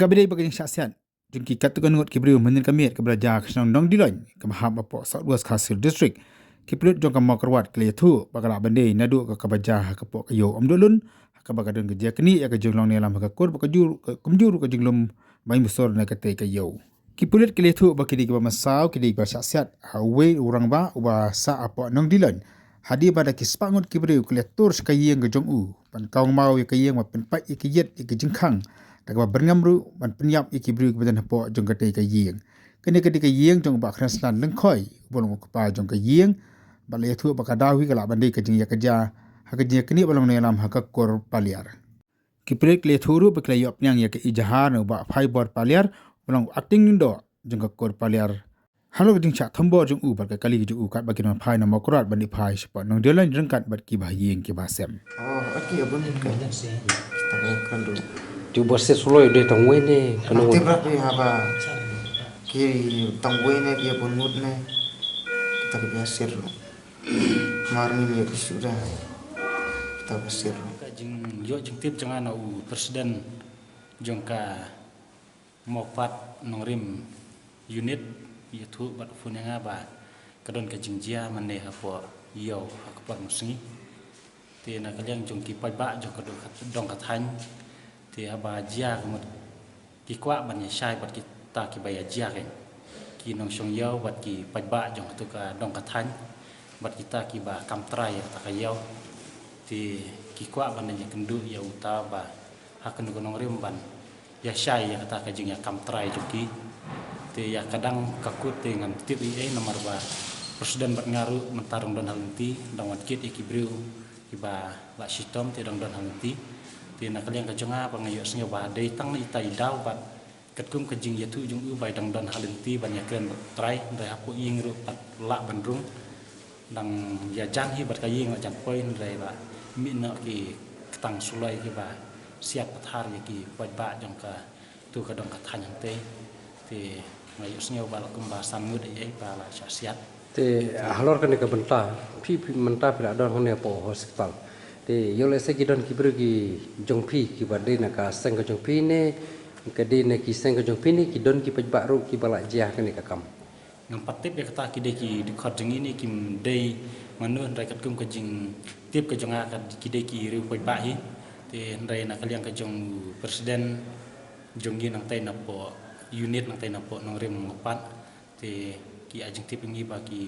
Hakabidai bagi syaksiat jungki katukan ngot kibriu menyen kamiet ke belajar kesenang dong diloin ke maham apa Southwest Khasil District kiplut jong kamau kerwat ke tu bakala bandai nadu ke kabaja ke pok yo omdulun hakabagadun ke dia kini ya ke jonglong ni alam hakakor bakajur kumjur ke jonglom bain besar na kate ke yo kipulit ke tu bakidi ke masau kidi ke syaksiat hawe orang ba uba sa apa nong diloin hadi pada kispangot kibriu ke tur sekayeng ke jong u pan kaung mau ya kayeng ma penpai ya kiyet ya ke jengkang takwa berngamru man penyap ikibriu kebadan hapo jong kate ka yeng kene ketika yeng jong ba kraslan lengkhoi bolong ko pa jong ka yeng balai thu ba kadawi kala bandai ka jing ya kerja hakajnya kini bolong ne lam hakakor paliar kiprek le thuru bekla yop nyang ya ke ijahan ba fiber paliar bolong acting ndo jong ka kor paliar halo jing cha thambo jong u ba ka kali ju u kat ba kin phai na makrat bani phai spa nong delan rengkat bat ki ba yeng ki ba sem Aki abun kan kan dulu. Di bose solo de tangwe ne Nanti berapa apa kiri tangwe ne dia pun mut ne kita biasir lo. Kemarin ini sudah kita biasir lo. Jing yo jing tip jangan au presiden jongka mopat nongrim unit itu bat funenga ba kadon ka jingjia mane hapo yo hakpat musingi ti na kalyang jongki pai ba jong kadon dong kathan ti aba jia kemut ki kwa ban shai bat kita ki baya jia ke ki nong shong yo bat ki pai ba jong tu ka dong kathan bat kita ki ba kam trai ta ka yo ti ki kwa ban ni kendu ya uta ba hakan gunung rimban ya shai ya kata ka jing ya kam trai juki ti ya kadang kakut dengan tip nomor ba presiden bat ngaru mentarung don halenti dang wat kit ikibriu iba ba sitom ti dang don halenti ti na kaliang ka jonga pangayo snge ba dei tang ni tai dau bat ketkum ka jing ya tu jung u bai dang don halenti ban ya kren trai dai apu ing ru pat la bandrung dang ya jang hi bat ka ying jang poin dai ba mi no ki tang sulai ki ba siap pathar ya ki pai ba jong ka tu ka dong ka than te ti ngayo snge ba kum ba samud ai ba la syasiat te halor kan ka benta pi menta pira don hone po hospital te yo le se kidon ki brugi jong pi ki bade na ka seng ka jong pi ne ka de ne ki seng ka jong pi ne ki don ki pajba ru ki bala jia kan ka kam ngam patip ya kata ki de ki di khot jing ini kim dei manu rai kat kum ka jing tip ka jonga ka ki de ki ru pajba hi te rai na kaliang ka jong presiden jonggi nang tai na po unit nang tai na po nong rim ngopat te ki ajeng tip ngi ba ki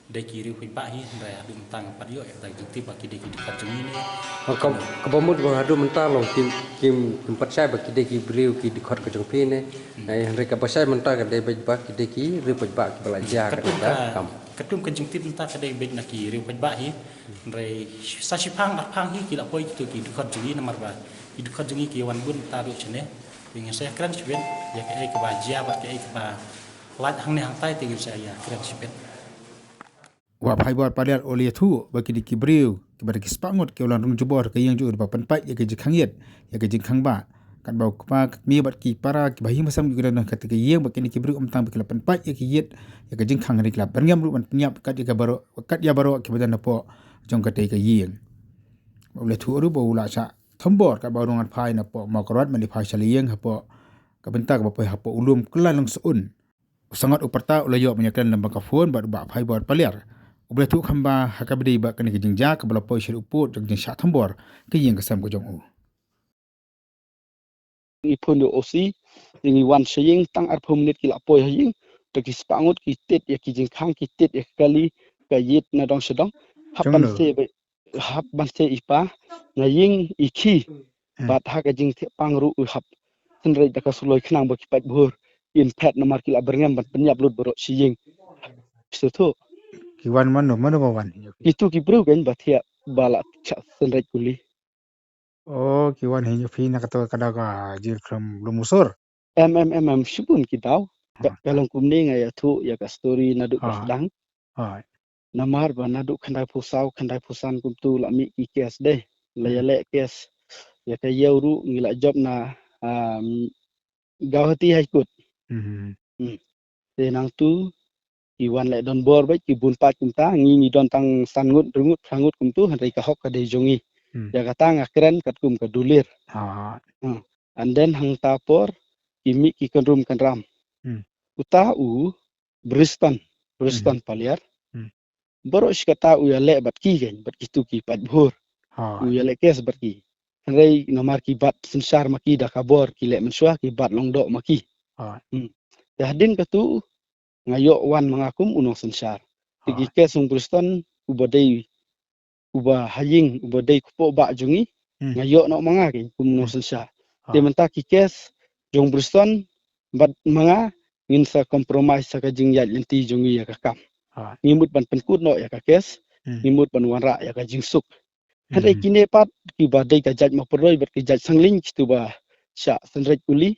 de ki ru pajba hi rai adu tang pat yo ta jeng tip ba ki de ki di khot jing ini ka bomut ba hadu menta long kim tempat saya ba ki de ki briu ki di khot ka jong pi ne ai re ka ba sai menta ka de ba ki de ki ru pajba ki bala jia ka kam ketum ka jeng tip nta ka de bek na ki ru pajba hi rai sa shipang dak phang hi ki la poi ki di khot jing ini nomor ba ki di khot jing ki wan bun ta ru chene dengan saya keren sipet ya ke bajia bat ke ba lat hang ne hang tai tingin saya keren sipet wa phai bor paliar oli thu baki di kibriu kibar ki spangot ke ulan rung jubor ke yang ju ba panpai ya ke jikhang yet ya ke jikhang ba kan bau kpa mi bat ki para ki bahi masam ki dan ka ke yang baki ni kibriu umtang baki la panpai ya ke yet ya ke jikhang ri kla berngam ru ban penyap kat ya baro kat ya baro ki badan po jong ka te ke yang ole thu ru bo la sa thambor ka barungan phai na po makrot mani phai saliyeng hapo ka bentak ba po hapo ulum kelan lang suun sangat uparta ulayo menyakan lembang kafun ba phai bor paliar uble tu khamba hakabdi ba kan kijing ja ka bala po shir uput jong jing sha thambor ke yeng kasam ko jong u ipun do osi ini wan saying tang ar minute ki la poi haying to ki spangut ki tet ya ki jing khang ki tet ya kali ka yit na dong sedong hapan se hap ban se ipa na ying iki bat ha ka jing the pangru u hap senrei da ka suloi khnang ba ki pat bur in pet na mar ki la berngam ban penyap lut boro siying setu ki wan man no man ba wan itu ki bro gan ba thia bala cha senrei kuli oh ki wan he fi na ka to kada ka jil khram lumusur shibun ki daw kalong kumni nga ya thu ya ka story na du sedang ha namar ba na du khandai phusan kum tu la mi ki kes de la ya le kes ya ka yeuru ngila job na gawati hai kut te nang tu iwan le don bor ba ki bun pat kum ta ngi don tang sangut rungut sangut kum tu han ka hok ka de jongi ya ka tang akren kat kum ka dulir ha and then hang tapor kimi ki kanrum kanram uta u Briston paliar boro kata u ya le bat ki gen bat ki tu ki pat bhur u ya le kes bat ki rei nomar ki bat sensar maki da kabor ki le mensua ki bat long do maki ya hadin ka tu ngayo wan mangakum unong sensar tigi kes ung Briston u badai u ba haying u badai kupo ba jungi ngayo no manga ki unong sensar te menta ki kes jong Briston bat manga ngin sa compromise sa kajing yat lenti jungi ya kakam ngimut ban penkut no ya kakes ngimut ban wanra ya kajing suk hadai kine pat ki badai ka jaj ma peroi bat ki jaj sangling kitu ba sya senrek uli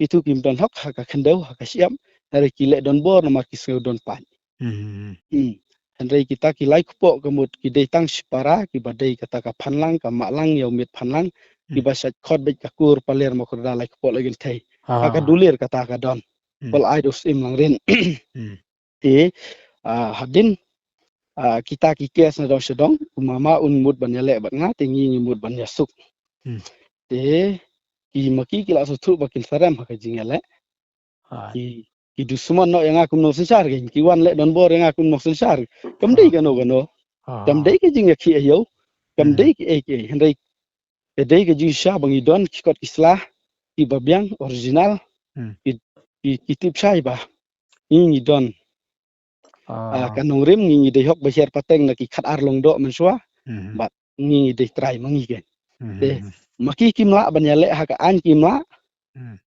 itu kim don hok ha ka khendau ha ka siam hari ki le don bor nomor ki seu don pan handai kita ki lai kupo kemut ki dei tang sipara ki badai kata ka phanlang ka maklang ya umit phanlang ki basat khot bet ka kur paler mo kurda lai kupo lagi thai ka dulir kata ka don pol ai dos im lang rin hadin kita ki kes na dong sedong mama un mut ban yale bat nga tingi mut ban yasuk ki maki ki la so thu bakin saram ha ka jingale ki du suman no yang aku no sensar gen ki wan le don bor yang aku no sensar kam dei kano kam dei ke jing ki ayo kam dei ki handai ke dei ke jing sha bangi don ki kot islah ki babyang original ki tip sai ba ni don kanong rim ni dei hok basher pateng na ki khat ar long do mensua bat ni dei try mangi gen maki kimla ban yale ha ka an kimla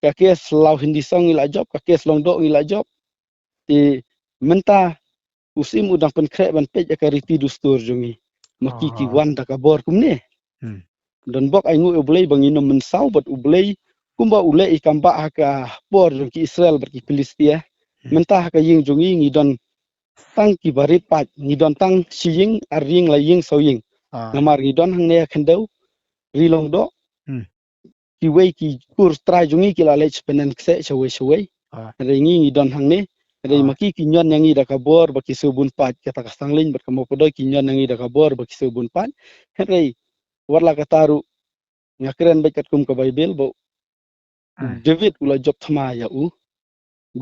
ka kes lau hindi song ila job ka kes long do ila job ti menta usim udang pen kre ban pej ka riti dustur jungi maki ki wan da ka bor kumne don bok ai ngu ublei bangino mensau bat ublei kumba ule ikamba ha ka bor jungi Israel berki Filistia menta ha ka ying jungi ngidon tang ki barit pat ngidon tang siying aring la ying so ying namar ngidon hang ne khendau rilong do ki wei ki kur trai jungi ki la lech penen kse chwe rengi ngi don hang ne rei maki ki nyon yangi da kabor baki subun pat kata ka sangling ber kamo podoi ki nyon yangi da kabor baki subun pat rei warla kataru ngakren bekat kum ka bible bo David ula job thama ya u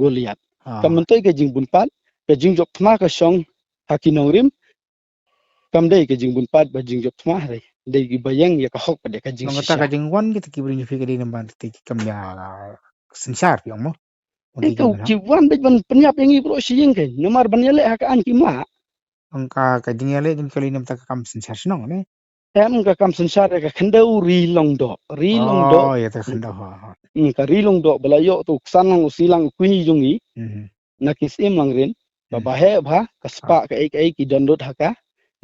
Goliath kamantoi ke jing bun pat ke jing job thama ka song hakinong rim kam dei ke jing bun pat ba jing job thama rei dei gi bayang ya ka hok pada ka jing Nong kata ka jing wan kita ki bring fi kadi namban ti kam ya sensar yang mo ki wan dei ban penyap yang ibro siying ke nomar ban yale ha ka an ki ma angka ka jing yale jing kali nam ta kam sensar snong ne em ka kam sensar ka khendau rilong do ya ta khendau ka rilong do bala yo tu sanang usilang kuini jungi na kisim lang rin babahe ba kaspa ka ek ki dondot haka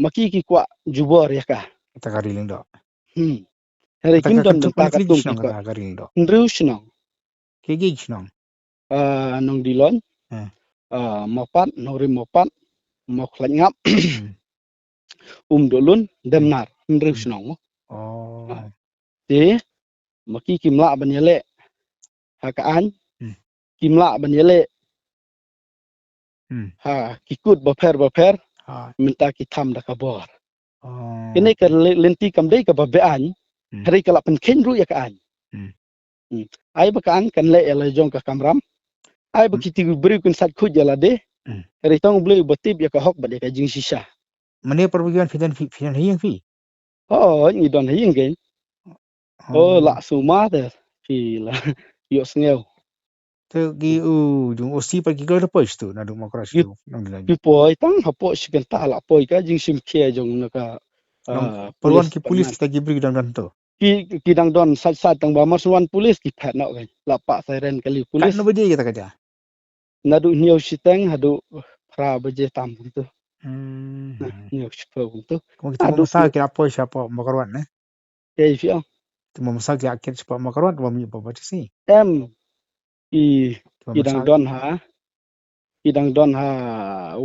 maki ki kwa jubor ya ka ta ka rilong do hari kin don ta ka tum ka rilong do nrusnong ke gi snong nong dilon mopat nori mopat moklan ngap dolun demnar nrusnong te maki kimla ban yale hakaan kimla ban yale kikut baper minta ki tham da kabor kene ka lenti kam dei ka babean hari kala pen kenru ya kaan ai bakan kan le ala jong ka kamram ai bakiti beri kun sat khut jala de hari tong blei batib ya ka hok bade ka jing sisa mane perbugian fidan hiyang fi ni don hiyang gen la suma de fi la yo sneu te gi jung osi pa gi glo po stu na du makras tu nong dilan pi poi tang hapo sikan ta la poi ka jing sim khe jong na ka perwan ki polis kita gi bri dan to ki dang don sat tang ba marsuan polis ki phat no kan la pa siren kali polis no beje kita kaja nadu nyau siteng hadu pra beje tam tu nyau sipo tu kung kita masa kira po siapa makarwan ne fio tu masa kira akhir siapa makarwan tu mi pa baca si em idang don ha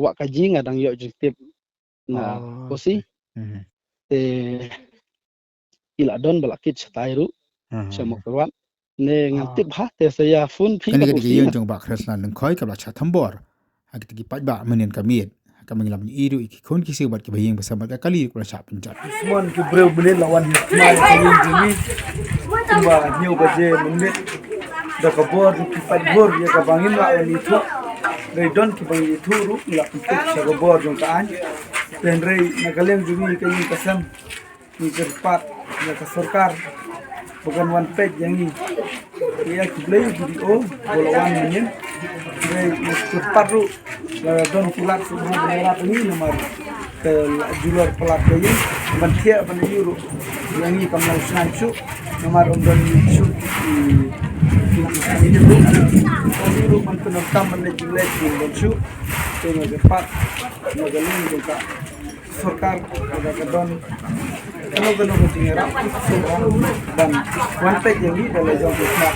wak kaji ngadang yo jitip na posi te ila don balakit satairu sama kerwan ne ngantip ha te saya fun phi kan gi yon jong ba khreslan nang khoi ka la cha thambor ha ki gi paj ba menen kamit ka menglam ni iru ki khon ki se bat ki bayeng bersama ka kali ku la cha penjat mon ki breu menen lawan mai ka yin jimi ba new baje menit da kabor ki padbor ya ka bangin la wani tu rei don ki bangi tu ru la untuk sa kabor jong ka an pen rei nagaleng jumi ka yin kasam ni kerpat ya ka sarkar bukan one page yang ini ya ki play video bolawan menyen rei kerpat ru la don kilat su berat ini nomor ke julur pelak ini bantia ban euro yang ini kamal sanchu nomor don su ini euro man penonton menjelek dan su dengan cepat magaling juga sarkar ada don kalau tinggal dan one page yang ini adalah jauh besar